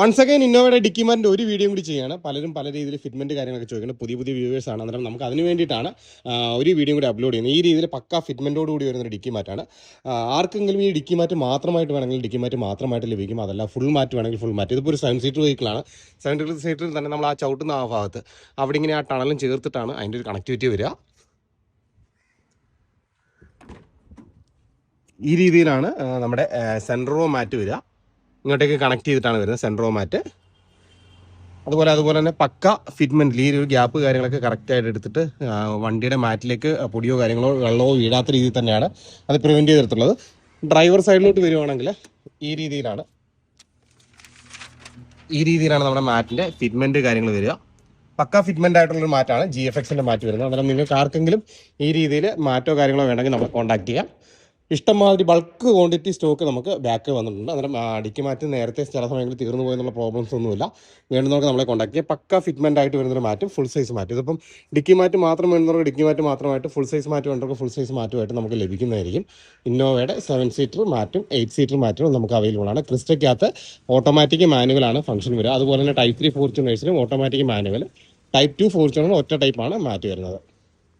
Once again ഇന്നോവയുടെ dicky മാറ്റിൻ്റെ ഒരു video കൂടി ചെയ്യുകയാണ്. പലരും പല രീതിയിൽ ഫിറ്റ്മെൻറ്റ് കാര്യങ്ങളൊക്കെ ചോദിക്കുന്നത് പുതിയ വ്യൂവേഴ്സാണ്. അന്നേരം നമുക്ക് അതിന് വേണ്ടിയിട്ടാണ് ഒരു വീഡിയോ കൂടി അപ്ലോഡ് ചെയ്യുന്നത്. ഈ രീതിയിൽ പക്ക ഫിറ്റ്മെൻറ്റോട് കൂടി വരുന്നൊരു ഡിക്കി മാറ്റാണ്. ആർക്കെങ്കിലും ഈ ഡിക്കി മാറ്റ് മാത്രമായിട്ട് വേണമെങ്കിൽ ഡിക്കി മാറ്റ് മാത്രമായിട്ട് ലഭിക്കും. അതല്ല ഫുൾ മാറ്റ് വേണമെങ്കിൽ ഫുൾ മാറ്റ്. ഇതിപ്പോൾ ഒരു 7 സീറ്റർ വെഹിക്കിളാണ്. 7 സീറ്ററിൽ തന്നെ നമ്മൾ ആ ചവിട്ടുന്ന ആ ഭാഗത്ത് അവിടെ ഇങ്ങനെ ആ ടണലും ചേർത്തിട്ടാണ് അതിൻ്റെ ഒരു കണക്ടിവിറ്റി വരിക. ഈ രീതിയിലാണ് നമ്മുടെ സെൻട്രോ മാറ്റ് വരിക. ഇങ്ങോട്ടേക്ക് കണക്ട് ചെയ്തിട്ടാണ് വരുന്നത് സെൻട്രോ മാറ്റ്. അതുപോലെ തന്നെ പക്ക ഫിറ്റ്മെൻറ്റിൽ ഈ ഒരു ഗ്യാപ്പ് കാര്യങ്ങളൊക്കെ കറക്റ്റായിട്ട് എടുത്തിട്ട് വണ്ടിയുടെ മാറ്റിലേക്ക് പൊടിയോ കാര്യങ്ങളോ വെള്ളമോ വീഴാത്ത രീതിയിൽ തന്നെയാണ് അത് പ്രിവെൻറ്റ് ചെയ്തെടുത്തുള്ളത്. ഡ്രൈവർ സൈഡിലോട്ട് വരുവാണെങ്കിൽ ഈ രീതിയിലാണ് നമ്മുടെ മാറ്റിൻ്റെ ഫിറ്റ്മെൻറ്റ് കാര്യങ്ങൾ വരിക. പക്ക ഫിറ്റ്മെൻ്റ് ആയിട്ടുള്ളൊരു മാറ്റാണ് GFXൻ്റെ മാറ്റ് വരുന്നത്. അന്നേരം നിങ്ങൾക്ക് ആർക്കെങ്കിലും ഈ രീതിയിൽ മാറ്റോ കാര്യങ്ങളോ വേണമെങ്കിൽ നമ്മൾ കോൺടാക്ട് ചെയ്യാം. ഇഷ്ടംമാതിരി ബൾക്ക് ക്വാണ്ടിറ്റി സ്റ്റോക്ക് നമുക്ക് ബാക്ക് വന്നിട്ടുണ്ട്. അന്നേരം ഡിക്കി മാറ്റ് നേരത്തെ ചില സമയങ്ങളിൽ തീർന്നു പോയെന്നുള്ള പ്രോബ്ലംസ് ഒന്നുമില്ല. വേണ്ടുന്നവർക്ക് നമ്മളെ കോൺടാക്ട് ചെയ്യാം. പക്ക ഫിറ്റ്മെൻ്റ് ആയിട്ട് വരുന്നൊരു മാറ്റും ഫുൾ സൈസ് മാറ്റ്. ഇതിപ്പം ഡിക്കി മാറ്റ് മാത്രം വേണ്ടുന്നവർക്ക് ഡിക്കി മാറ്റ് മാത്രമായിട്ട്, ഫുൾ സൈസ് മാറ്റ് വേണ്ടവർക്ക് ഫുൾ സൈസ് മാറ്റുമായിട്ട് നമുക്ക് ലഭിക്കുന്നതായിരിക്കും. ഇന്നോവയുടെ 7 സീറ്റർ മാറ്റും 8 സീറ്റർ മാറ്റും നമുക്ക് അവൈലബിൾ ആണ്. ക്രിസ്റ്റയ്ക്കകത്ത് ഓട്ടോമാറ്റിക് മാനുവലാണ് ഫംഗ്ഷൻ വരിക. അതുപോലെ തന്നെ Type 3 ഫോർച്യൂണേഴ്സിനും ഓട്ടോമാറ്റിക് മാനുവൽ, Type 2 ഫോർച്യൂണർ ഒറ്റ ടൈപ്പാണ് മാറ്റ് വരുന്നത്.